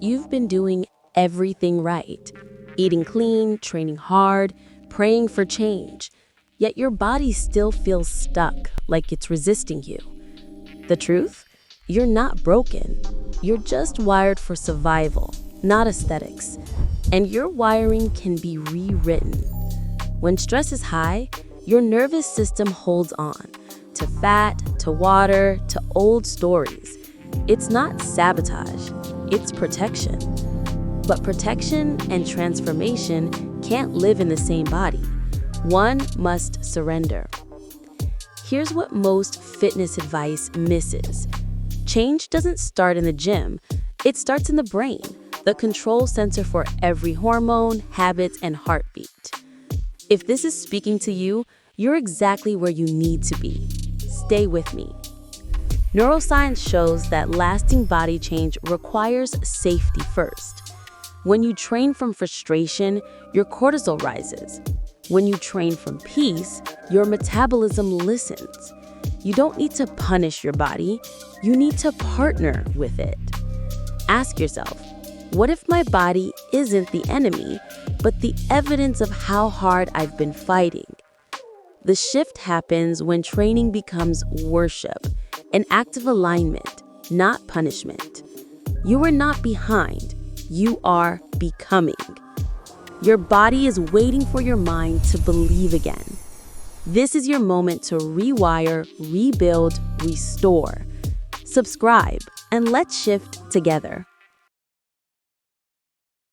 you've been doing everything right. Eating clean, training hard, praying for change. Yet your body still feels stuck, like it's resisting you. The truth? You're not broken. You're just wired for survival, not aesthetics. And your wiring can be rewritten. When stress is high, your nervous system holds on to fat, to water, to old stories. It's not sabotage, it's protection. But protection and transformation can't live in the same body. One must surrender. Here's what most fitness advice misses. Change doesn't start in the gym. It starts in the brain, the control center for every hormone, habits, and heartbeat. If this is speaking to you, you're exactly where you need to be. Stay with me. Neuroscience shows that lasting body change requires safety first. When you train from frustration, your cortisol rises. When you train from peace, your metabolism listens. You don't need to punish your body, you need to partner with it. Ask yourself, what if my body isn't the enemy, but the evidence of how hard I've been fighting? The shift happens when training becomes worship, an act of alignment, not punishment. You are not behind, you are becoming. Your body is waiting for your mind to believe again. This is your moment to rewire, rebuild, restore. Subscribe, and let's shift together.